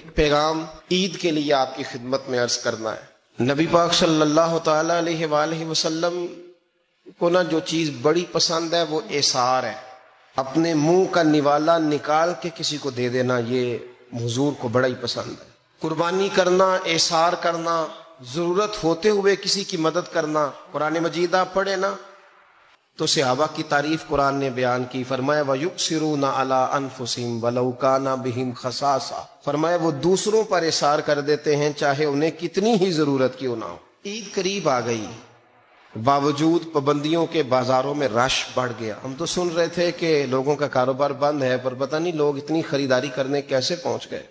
ایک پیغام عید کے لیے آپ کی خدمت میں عرض کرنا ہے۔ نبی پاک صلی اللہ تعالی علیہ وآلہ وسلم کو نا جو چیز بڑی پسند ہے وہ ایثار ہے۔ اپنے منہ کا نوالا نکال کے کسی کو دے دینا، یہ حضور کو بڑا ہی پسند ہے۔ قربانی کرنا، ایثار کرنا، ضرورت ہوتے ہوئے کسی کی مدد کرنا۔ قرآن مجید آپ پڑھے نا تو صحابہ کی تعریف قرآن نے بیان کی، فرمایا وَيُؤْثِرُونَ عَلَىٰ أَنفُسِهِمْ وَلَوْ كَانَ بِهِمْ خَصَاصَةٌ، فرمایا وہ دوسروں پر ایثار کر دیتے ہیں چاہے انہیں کتنی ہی ضرورت کیوں نہ ہو۔ عید قریب آ گئی، باوجود پابندیوں کے بازاروں میں رش بڑھ گیا۔ ہم تو سن رہے تھے کہ لوگوں کا کاروبار بند ہے، پر پتہ نہیں لوگ اتنی خریداری کرنے کیسے پہنچ گئے۔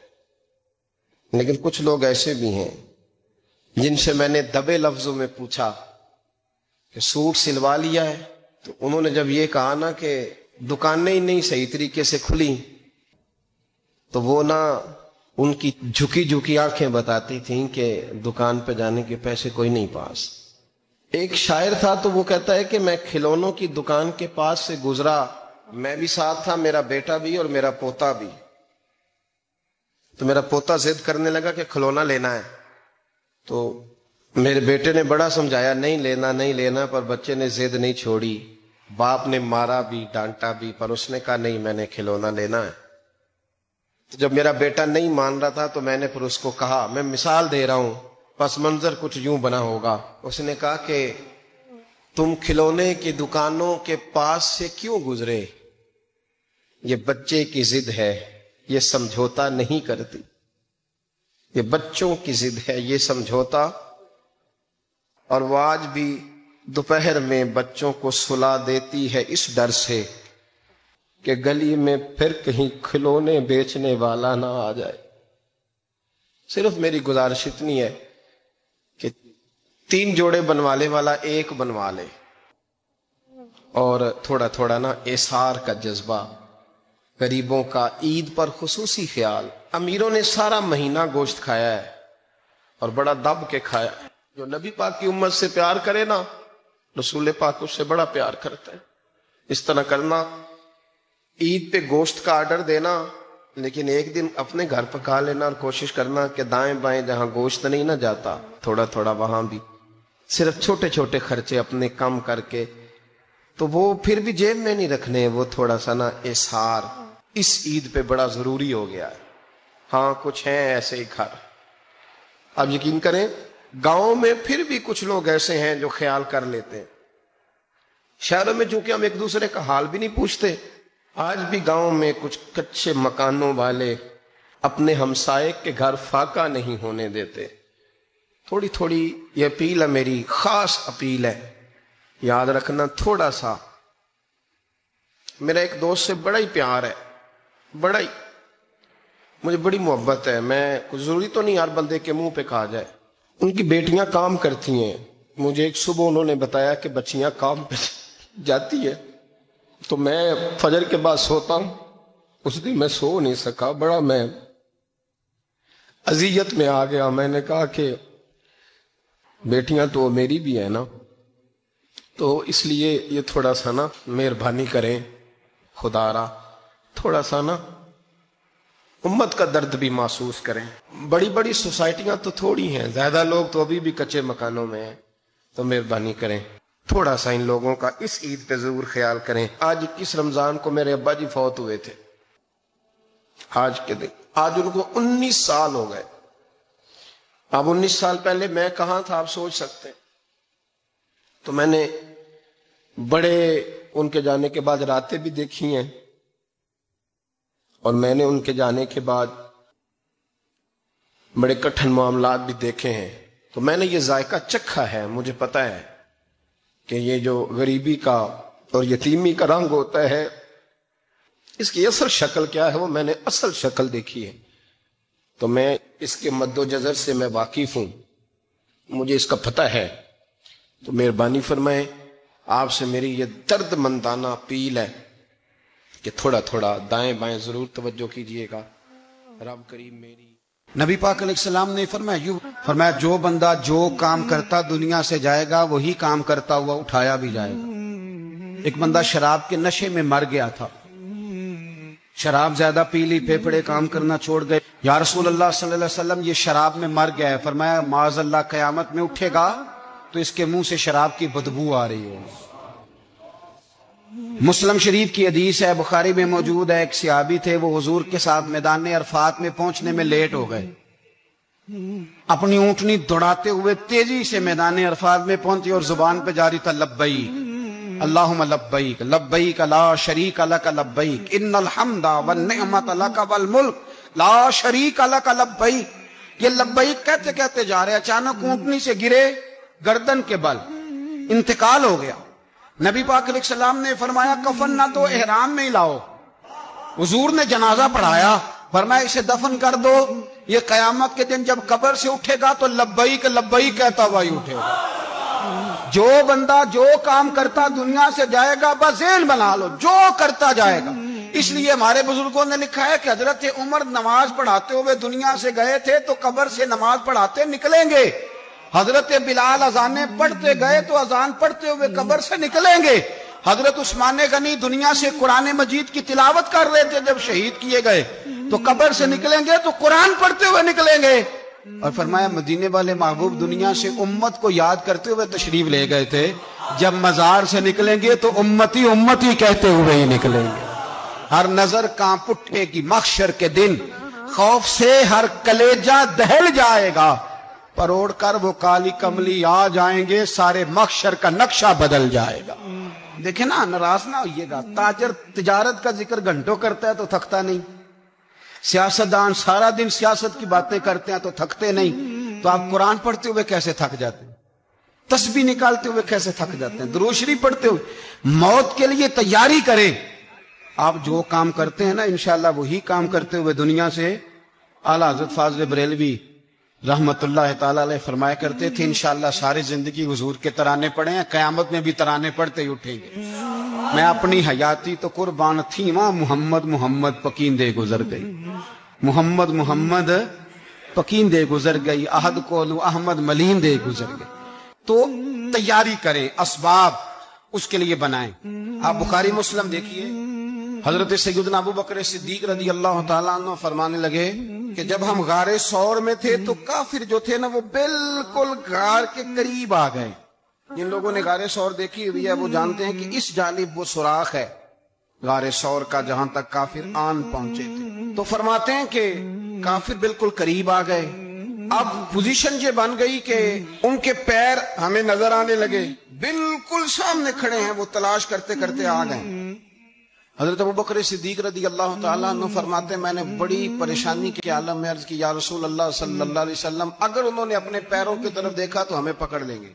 لیکن کچھ لوگ ایسے بھی ہیں جن سے میں نے دبے لفظوں میں پوچھا کہ سوٹ سلوا لیا ہے، تو انہوں نے جب یہ کہا نا کہ دکانیں ہی نہیں صحیح طریقے سے کھلی، تو وہ نا ان کی جھکی جھکی آنکھیں بتاتی تھیں کہ دکان پہ جانے کے پیسے کوئی نہیں پاس۔ ایک شاعر تھا تو وہ کہتا ہے کہ میں کھلونوں کی دکان کے پاس سے گزرا، میں بھی ساتھ تھا، میرا بیٹا بھی اور میرا پوتا بھی۔ تو میرا پوتا ضد کرنے لگا کہ کھلونا لینا ہے، تو میرے بیٹے نے بڑا سمجھایا نہیں لینا نہیں لینا، پر بچے نے ضد نہیں چھوڑی۔ باپ نے مارا بھی ڈانٹا بھی، پر اس نے کہا نہیں میں نے کھلونا لینا ہے۔ تو جب میرا بیٹا نہیں مان رہا تھا تو میں نے پھر اس کو کہا، میں مثال دے رہا ہوں، پس منظر کچھ یوں بنا ہوگا۔ اس نے کہا کہ تم کھلونے کی دکانوں کے پاس سے کیوں گزرے؟ یہ بچے کی ضد ہے، یہ سمجھوتا نہیں کرتی۔ یہ بچوں کی ضد ہے، یہ سمجھوتا۔ اور وہ آج بھی دوپہر میں بچوں کو سلا دیتی ہے اس ڈر سے کہ گلی میں پھر کہیں کھلونے بیچنے والا نہ آ جائے۔ صرف میری گزارش اتنی ہے کہ 3 جوڑے بنوانے والا 1 بنوا لے، اور تھوڑا تھوڑا نا ایثار کا جذبہ، غریبوں کا عید پر خصوصی خیال۔ امیروں نے سارا مہینہ گوشت کھایا ہے اور بڑا دب کے کھایا ہے۔ جو نبی پاک کی امت سے پیار کرے نا، رسول پاک اس سے بڑا پیار کرتا ہے۔ اس طرح کرنا، عید پہ گوشت کا آرڈر دینا، لیکن ایک دن اپنے گھر پکا لینا، اور کوشش کرنا کہ دائیں بائیں جہاں گوشت نہیں نہ جاتا تھوڑا تھوڑا وہاں بھی، صرف چھوٹے چھوٹے خرچے اپنے کم کر کے، تو وہ پھر بھی جیب میں نہیں رکھنے، وہ تھوڑا سا نا ایثار اس عید پہ بڑا ضروری ہو گیا ہے۔ ہاں کچھ ہیں ایسے ہی گھر، اب یقین کریں گاؤں میں پھر بھی کچھ لوگ ایسے ہیں جو خیال کر لیتے ہیں۔ شہروں میں چونکہ ہم ایک دوسرے کا حال بھی نہیں پوچھتے، آج بھی گاؤں میں کچھ کچے مکانوں والے اپنے ہمسائے کے گھر فاقہ نہیں ہونے دیتے۔ تھوڑی تھوڑی یہ اپیل ہے، میری خاص اپیل ہے، یاد رکھنا تھوڑا سا۔ میرا ایک دوست سے بڑا ہی پیار ہے، بڑا ہی، مجھے بڑی محبت ہے۔ میں کچھ ضروری تو نہیں ہر بندے کے منہ پہ کہا جائے۔ ان کی بیٹیاں کام کرتی ہیں، مجھے ایک صبح انہوں نے بتایا کہ بچیاں کام پہ جاتی ہے، تو میں فجر کے بعد سوتا ہوں۔ اس دن میں سو نہیں سکا، بڑا میں اذیت میں آ گیا۔ میں نے کہا کہ بیٹیاں تو میری بھی ہیں نا، تو اس لیے یہ تھوڑا سا نا مہربانی کریں، خدا را تھوڑا سا نا امت کا درد بھی محسوس کریں۔ بڑی بڑی سوسائٹیاں تو تھوڑی ہیں، زیادہ لوگ تو ابھی بھی کچے مکانوں میں ہیں، تو مہربانی کریں تھوڑا سا ان لوگوں کا اس عید پہ ضرور خیال کریں۔ آج 21 رمضان کو میرے ابا جی فوت ہوئے تھے، آج کے دن، آج ان کو 19 سال ہو گئے۔ اب 19 سال پہلے میں کہاں تھا آپ سوچ سکتے ہیں۔ تو میں نے بڑے ان کے جانے کے بعد راتیں بھی دیکھی ہیں، اور میں نے ان کے جانے کے بعد بڑے کٹھن معاملات بھی دیکھے ہیں۔ تو میں نے یہ ذائقہ چکھا ہے، مجھے پتا ہے کہ یہ جو غریبی کا اور یتیمی کا رنگ ہوتا ہے، اس کی اصل شکل کیا ہے، وہ میں نے اصل شکل دیکھی ہے۔ تو میں اس کے مد و جزر سے میں واقف ہوں، مجھے اس کا پتہ ہے۔ تو مہربانی فرمائیں، آپ سے میری یہ درد مندانہ اپیل ہے کہ تھوڑا تھوڑا دائیں بائیں ضرور توجہ کیجئے گا۔ رب کریم میری نبی پاک علیہ السلام نے فرمایا جو بندہ جو کام کرتا دنیا سے جائے گا، وہی کام کرتا ہوا اٹھایا بھی جائے گا۔ ایک بندہ شراب کے نشے میں مر گیا تھا، شراب زیادہ پی لی، پھیپھڑے کام کرنا چھوڑ گئے. یا رسول اللہ صلی اللہ علیہ وسلم یہ شراب میں مر گیا ہے. فرمایا معاذ اللہ قیامت میں اٹھے گا تو اس کے منہ سے شراب کی بدبو آ رہی ہے. مسلم شریف کی حدیث ہے، بخاری میں موجود ہے. ایک صحابی تھے، وہ حضور کے ساتھ میدان عرفات میں پہنچنے میں لیٹ ہو گئے. اپنی اونٹنی دوڑاتے ہوئے تیزی سے میدان عرفات میں پہنچے اور زبان پہ جاری تھا لبیک اللہم لبیک لبیک لا شریک لک لبیک ان الحمد والنعمت لک والملک لا شریک لک لبیک. یہ لبیک کہتے کہتے جا رہے، اچانک اونٹنی سے گرے، گردن کے بل انتقال ہو گیا. نبی پاک علیہ السلام نے فرمایا کفن نہ تو احرام میں ہی لاؤ. حضور نے جنازہ پڑھایا، فرمایا اسے دفن کر دو، یہ قیامت کے دن جب قبر سے اٹھے گا تو لبیک لبیک کہتا ہوا ہی اٹھے گا. جو بندہ جو کام کرتا دنیا سے جائے گا، بس ذہن بنا لو جو کرتا جائے گا. اس لیے ہمارے بزرگوں نے لکھا ہے کہ حضرت عمر نماز پڑھاتے ہوئے دنیا سے گئے تھے تو قبر سے نماز پڑھاتے نکلیں گے. حضرت بلال اذانیں پڑھتے گئے تو اذان پڑھتے ہوئے قبر سے نکلیں گے. حضرت عثمان غنی دنیا سے قرآن مجید کی تلاوت کر رہے تھے، جب شہید کیے گئے تو قبر سے نکلیں گے تو قرآن پڑھتے ہوئے نکلیں گے. اور فرمایا مدینے والے محبوب دنیا سے امت کو یاد کرتے ہوئے تشریف لے گئے تھے، جب مزار سے نکلیں گے تو امتی امتی کہتے ہوئے ہی نکلیں گے. ہر نظر کانپ اٹھے گی محشر کے دن، خوف سے ہر کلیجہ دہل جائے گا، پروڑ کر وہ کالی کملی آ جائیں گے، سارے محشر کا نقشہ بدل جائے گا. دیکھیں نا، ناراض نہ ہوئیے گا. تاجر تجارت کا ذکر گھنٹوں کرتا ہے تو تھکتا نہیں، سیاستدان سارا دن سیاست کی باتیں کرتے ہیں تو تھکتے نہیں. تو آپ قرآن پڑھتے ہوئے کیسے تھک جاتے ہیں؟ تسبیح نکالتے ہوئے کیسے تھک جاتے ہیں؟ درود شریف پڑھتے ہوئے. موت کے لیے تیاری کریں. آپ جو کام کرتے ہیں نا انشاءاللہ وہی کام کرتے ہوئے دنیا سے. اعلیٰ حضرت فاضل بریلوی رحمت اللہ تعالیٰ علیہ فرمایا کرتے تھے انشاءاللہ ساری زندگی حضور کے ترانے پڑھے ہیں، قیامت میں بھی ترانے پڑھتے ہی اٹھیں گے. میں اپنی حیاتی تو قربان تھی وہاں محمد محمد پکیندے گزر گئی، محمد محمد پکیندے گزر گئی، احد کولو احمد ملیندے گزر گئی. تو تیاری کریں، اسباب اس کے لیے بنائیں. آپ بخاری مسلم دیکھیے، حضرت سیدنا ابو بکر صدیق رضی اللہ تعالیٰ عنہ فرمانے لگے کہ جب ہم غار ثور میں تھے تو کافر جو تھے نا وہ بالکل غار کے قریب آ گئے. جن لوگوں نے غار ثور دیکھی ہوئی ہے وہ جانتے ہیں کہ اس جانب وہ سوراخ ہے غار ثور کا جہاں تک کافر آن پہنچے تھے. تو فرماتے ہیں کہ کافر بالکل قریب آ گئے. اب پوزیشن یہ بن گئی کہ ان کے پیر ہمیں نظر آنے لگے، بالکل سامنے کھڑے ہیں، وہ تلاش کرتے کرتے آ گئے. حضرت ابو بکر صدیق رضی اللہ تعالیٰ عنہ فرماتے میں نے بڑی پریشانی کے عالم میں عرض کی یا رسول اللہ صلی اللہ علیہ وسلم، اگر انہوں نے اپنے پیروں کی طرف دیکھا تو ہمیں پکڑ لیں گے،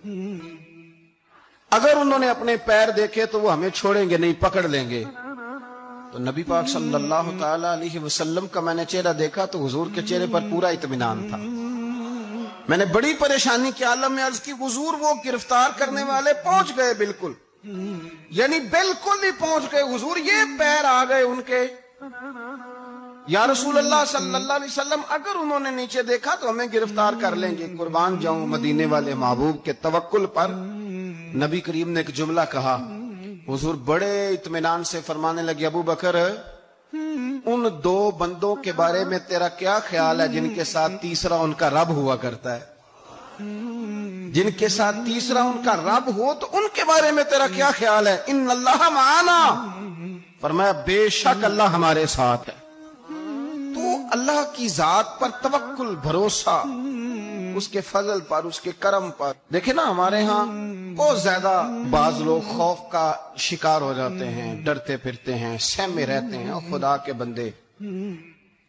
اگر انہوں نے اپنے پیر دیکھے تو وہ ہمیں چھوڑیں گے نہیں، پکڑ لیں گے. تو نبی پاک صلی اللہ تعالیٰ علیہ وسلم کا میں نے چہرہ دیکھا تو حضور کے چہرے پر پورا اطمینان تھا. میں نے بڑی پریشانی کے عالم میں عرض کی حضور وہ گرفتار کرنے والے پہنچ گئے، بالکل یعنی بالکل ہی پہنچ گئے حضور، یہ پیر آ گئے ان کے. یا رسول اللہ صلی اللہ علیہ وسلم اگر انہوں نے نیچے دیکھا تو ہمیں گرفتار کر لیں گے. قربان جاؤں مدینے والے محبوب کے توکل پر. نبی کریم نے ایک جملہ کہا، حضور بڑے اطمینان سے فرمانے لگے ابو بکر ان دو بندوں کے بارے میں تیرا کیا خیال ہے جن کے ساتھ تیسرا ان کا رب ہوا کرتا ہے؟ جن کے ساتھ تیسرا ان کا رب ہو تو ان کے بارے میں تیرا کیا خیال ہے؟ ان اللہ معانا، فرمایا بے شک اللہ ہمارے ساتھ ہے. تو اللہ کی ذات پر توکل، بھروسہ اس کے فضل پر، اس کے کرم پر. دیکھیں نا ہمارے ہاں بہت زیادہ بعض لوگ خوف کا شکار ہو جاتے ہیں، ڈرتے پھرتے ہیں، سہمے رہتے ہیں. خدا کے بندے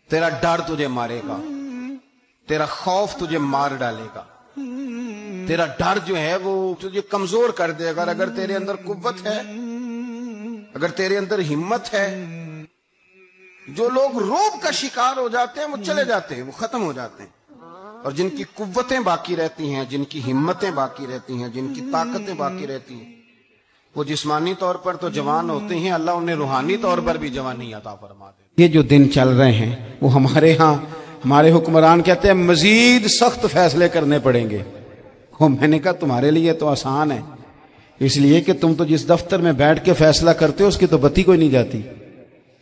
تیرا ڈر تجھے مارے گا، تیرا خوف تجھے مار ڈالے گا، تیرا ڈر جو ہے وہ تجھے کمزور کر دے گا. اگر تیرے اندر قوت ہے، اگر تیرے اندر ہمت ہے. جو لوگ روب کا شکار ہو جاتے ہیں وہ چلے جاتے ہیں، وہ ختم ہو جاتے ہیں. اور جن کی قوتیں باقی رہتی ہیں، جن کی ہمتیں باقی رہتی ہیں، جن کی طاقتیں باقی رہتی ہیں، وہ جسمانی طور پر تو جوان ہوتے ہیں، اللہ انہیں روحانی طور پر بھی جوانی عطا فرما دے. یہ جو دن چل رہے ہیں وہ ہمارے ہاں ہمارے حکمران کہتے ہیں مزید سخت فیصلے کرنے پڑیں گے. میں نے کہا تمہارے لیے تو آسان ہے، اس لیے کہ تم تو جس دفتر میں بیٹھ کے فیصلہ کرتے ہو اس کی تو بتی کوئی نہیں جاتی.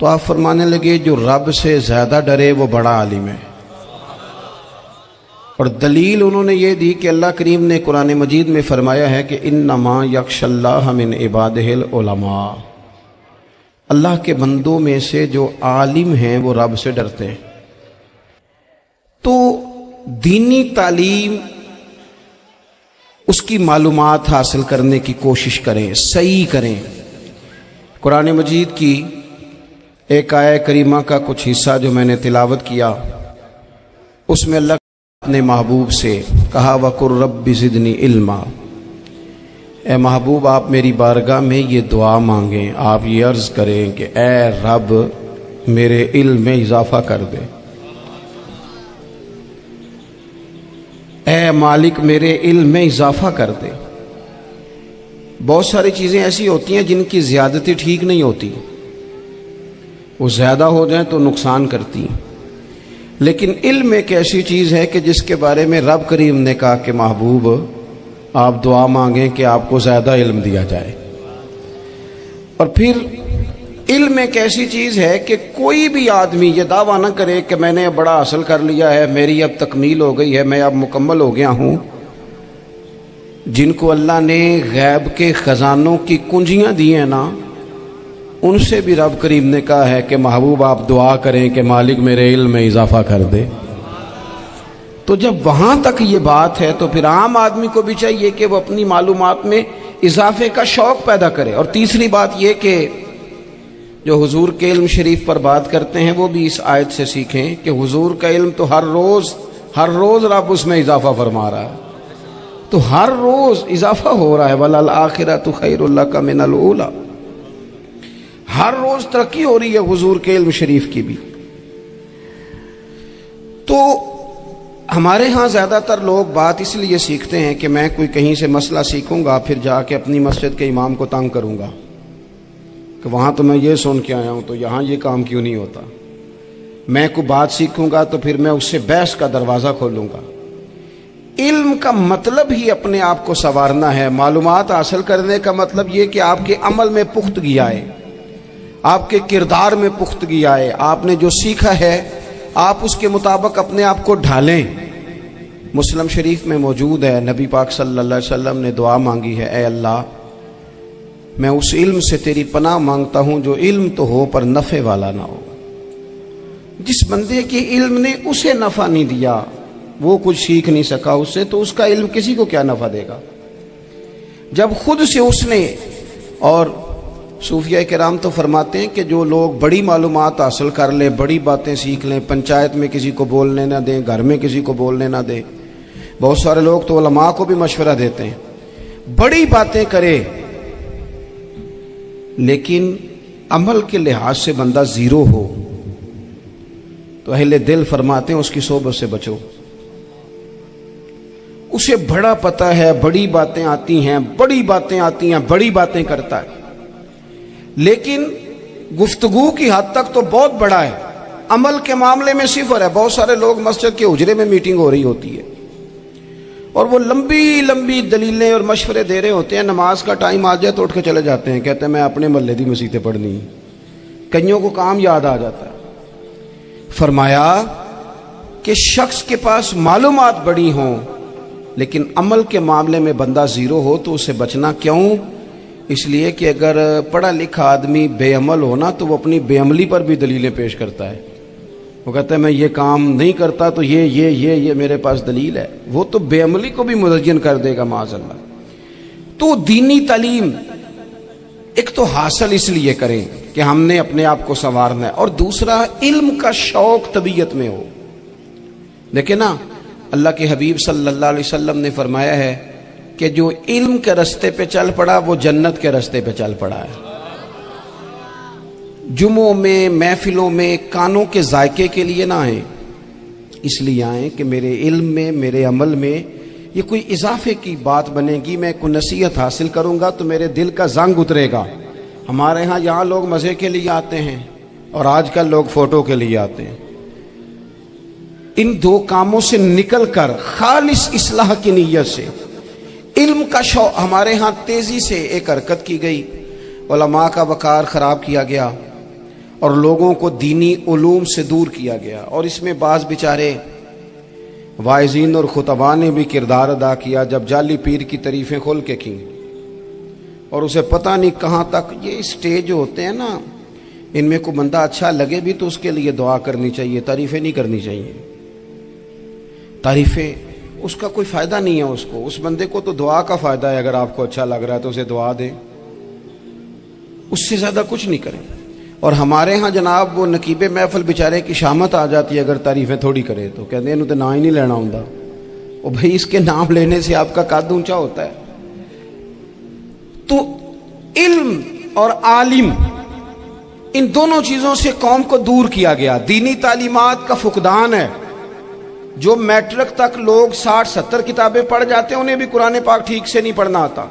تو آپ فرمانے لگے جو رب سے زیادہ ڈرے وہ بڑا عالم ہے. اور دلیل انہوں نے یہ دی کہ اللہ کریم نے قرآن مجید میں فرمایا ہے کہ انما یخشی اللہ من عبادہ العلماء، اللہ کے بندوں میں سے جو عالم ہیں وہ رب سے ڈرتے ہیں. تو دینی تعلیم، اس کی معلومات حاصل کرنے کی کوشش کریں، صحیح کریں. قرآن مجید کی ایک آیہ کریمہ کا کچھ حصہ جو میں نے تلاوت کیا، اس میں اللہ نے محبوب سے کہا وَقُلْ رَبِّ زِدْنِي عِلْمًا، اے محبوب آپ میری بارگاہ میں یہ دعا مانگیں، آپ یہ عرض کریں کہ اے رب میرے علم میں اضافہ کر دے، اے مالک میرے علم میں اضافہ کر دے. بہت ساری چیزیں ایسی ہوتی ہیں جن کی زیادتی ٹھیک نہیں ہوتی، وہ زیادہ ہو جائیں تو نقصان کرتی ہیں، لیکن علم ایک ایسی چیز ہے کہ جس کے بارے میں رب کریم نے کہا کہ محبوب آپ دعا مانگیں کہ آپ کو زیادہ علم دیا جائے. اور پھر علم ایک ایسی چیز ہے کہ کوئی بھی آدمی یہ دعویٰ نہ کرے کہ میں نے بڑا حاصل کر لیا ہے، میری اب تکمیل ہو گئی ہے، میں اب مکمل ہو گیا ہوں. جن کو اللہ نے غیب کے خزانوں کی کنجیاں دی ہیں نا، ان سے بھی رب کریم نے کہا ہے کہ محبوب آپ دعا کریں کہ مالک میرے علم میں اضافہ کر دے. تو جب وہاں تک یہ بات ہے تو پھر عام آدمی کو بھی چاہیے کہ وہ اپنی معلومات میں اضافے کا شوق پیدا کرے. اور تیسری بات یہ کہ جو حضور کے علم شریف پر بات کرتے ہیں وہ بھی اس آیت سے سیکھیں کہ حضور کا علم تو ہر روز رب اس میں اضافہ فرما رہا ہے، تو ہر روز اضافہ ہو رہا ہے. وَلَلْآخِرَةُ خَيْرٌ لَكَ مِنَ الْأُولَىٰ، ہر روز ترقی ہو رہی ہے حضور کے علم شریف کی بھی. تو ہمارے ہاں زیادہ تر لوگ بات اس لیے سیکھتے ہیں کہ میں کوئی کہیں سے مسئلہ سیکھوں گا پھر جا کے اپنی مسجد کے امام کو تنگ کروں گا کہ وہاں تو میں یہ سن کے آیا ہوں تو یہاں یہ کام کیوں نہیں ہوتا. میں کوئی بات سیکھوں گا تو پھر میں اس سے بحث کا دروازہ کھولوں گا. علم کا مطلب ہی اپنے آپ کو سنوارنا ہے. معلومات حاصل کرنے کا مطلب یہ کہ آپ کے عمل میں پختگی آئے، آپ کے کردار میں پختگی آئے، آپ نے جو سیکھا ہے آپ اس کے مطابق اپنے آپ کو ڈھالیں. مسلم شریف میں موجود ہے، نبی پاک صلی اللہ علیہ وسلم نے دعا مانگی ہے، اے اللہ میں اس علم سے تیری پناہ مانگتا ہوں جو علم تو ہو پر نفع والا نہ ہو. جس بندے کے علم نے اسے نفع نہیں دیا، وہ کچھ سیکھ نہیں سکا اس سے، تو اس کا علم کسی کو کیا نفع دے گا. جب خود سے اس نے، اور صوفیہ کرام تو فرماتے ہیں کہ جو لوگ بڑی معلومات حاصل کر لیں، بڑی باتیں سیکھ لیں، پنچایت میں کسی کو بولنے نہ دیں، گھر میں کسی کو بولنے نہ دیں. بہت سارے لوگ تو علماء کو بھی مشورہ دیتے ہیں، بڑی باتیں کرے لیکن عمل کے لحاظ سے بندہ زیرو ہو تو اہل دل فرماتے ہیں اس کی صحبت سے بچو. اسے بڑا پتہ ہے، بڑی باتیں آتی ہیں، بڑی باتیں کرتا ہے، لیکن گفتگو کی حد تک تو بہت بڑا ہے، عمل کے معاملے میں صفر ہے. بہت سارے لوگ مسجد کے حجرے میں میٹنگ ہو رہی ہوتی ہے اور وہ لمبی لمبی دلیلیں اور مشورے دے رہے ہوتے ہیں، نماز کا ٹائم آ جائے تو اٹھ کے چلے جاتے ہیں، کہتے ہیں میں اپنے محلے دی مسیتیں پڑھنی. کئیوں کو کام یاد آ جاتا ہے. فرمایا کہ شخص کے پاس معلومات بڑی ہوں لیکن عمل کے معاملے میں بندہ زیرو ہو تو اسے بچنا. کیوں؟ اس لیے کہ اگر پڑھا لکھا آدمی بے عمل ہونا تو وہ اپنی بے عملی پر بھی دلیلیں پیش کرتا ہے. وہ کہتا ہے میں یہ کام نہیں کرتا تو یہ میرے پاس دلیل ہے. وہ تو بے عملی کو بھی مزین کر دے گا معاذ اللہ. تو دینی تعلیم ایک تو حاصل اس لیے کریں کہ ہم نے اپنے آپ کو سنوارنا ہے، اور دوسرا علم کا شوق طبیعت میں ہو. دیکھیں نا، اللہ کے حبیب صلی اللہ علیہ وسلم نے فرمایا ہے کہ جو علم کے رستے پہ چل پڑا وہ جنت کے رستے پہ چل پڑا ہے. جمعوں میں، محفلوں میں کانوں کے ذائقے کے لیے نہ آئیں، اس لیے آئیں کہ میرے علم میں، میرے عمل میں یہ کوئی اضافے کی بات بنے گی، میں کوئی نصیحت حاصل کروں گا تو میرے دل کا زنگ اترے گا. ہمارے ہاں یہاں لوگ مزے کے لیے آتے ہیں اور آج کل لوگ فوٹو کے لیے آتے ہیں. ان دو کاموں سے نکل کر خالص اصلاح کی نیت سے علم کا شوق. ہمارے ہاں تیزی سے ایک حرکت کی گئی، علماء کا وقار خراب کیا گیا اور لوگوں کو دینی علوم سے دور کیا گیا. اور اس میں بعض بیچارے واعظین اور خطباء نے بھی کردار ادا کیا جب جعلی پیر کی تعریفیں کھول کے کی اور اسے پتہ نہیں کہاں تک. یہ اسٹیج ہوتے ہیں نا، ان میں کوئی بندہ اچھا لگے بھی تو اس کے لیے دعا کرنی چاہیے، تعریفیں نہیں کرنی چاہیے. تعریفیں اس کا کوئی فائدہ نہیں ہے. اس بندے کو تو دعا کا فائدہ ہے. اگر آپ کو اچھا لگ رہا ہے تو اسے دعا دیں، اس سے زیادہ کچھ نہیں کریں. اور ہمارے ہاں جناب وہ نقیب محفل بیچارے کی شامت آ جاتی ہے اگر تعریفیں تھوڑی کرے تو کہتے ہیں انہوں تو نام ہی نہیں لینا ہوں. اور بھائی اس کے نام لینے سے آپ کا قد اونچا ہوتا ہے. تو علم اور عالم ان دونوں چیزوں سے قوم کو دور کیا گیا. دینی تعلیمات کا فقدان ہے. جو میٹرک تک لوگ 60-70 کتابیں پڑھ جاتے ہیں انہیں بھی قرآن پاک ٹھیک سے نہیں پڑھنا آتا.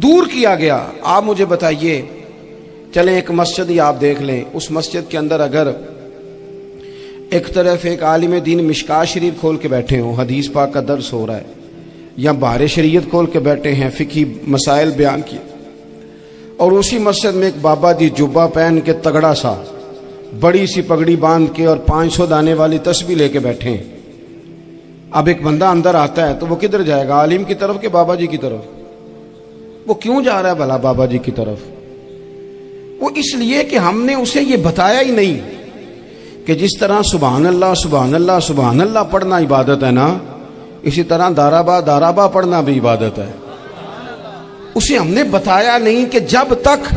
دور کیا گیا. آپ مجھے بتائیے، چلیں ایک مسجد ہی آپ دیکھ لیں، اس مسجد کے اندر اگر ایک طرف ایک عالم دین مشکاہ شریف کھول کے بیٹھے ہوں، حدیث پاک کا درس ہو رہا ہے، یا بہار شریعت کھول کے بیٹھے ہیں، فقہی مسائل بیان کیے، اور اسی مسجد میں ایک بابا جی جبہ پہن کے تگڑا سا بڑی سی پگڑی باندھ کے اور 500 دانے والی تسبیح لے کے بیٹھے ہیں. اب ایک بندہ اندر آتا ہے تو وہ کدھر جائے گا؟ عالم کی طرف کہ بابا جی کی طرف؟ وہ کیوں جا رہا ہے بھلا بابا جی کی طرف؟ وہ اس لیے کہ ہم نے اسے یہ بتایا ہی نہیں کہ جس طرح سبحان اللہ سبحان اللہ سبحان اللہ پڑھنا عبادت ہے نا، اسی طرح دارابا پڑھنا بھی عبادت ہے. اسے ہم نے بتایا نہیں کہ جب تک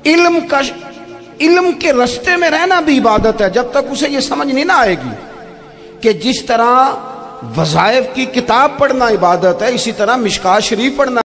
علم کے رستے میں رہنا بھی عبادت ہے. جب تک اسے یہ سمجھ نہیں نہ آئے گی کہ جس طرح وظائف کی کتاب پڑھنا عبادت ہے، اسی طرح مشکاہ شریف پڑھنا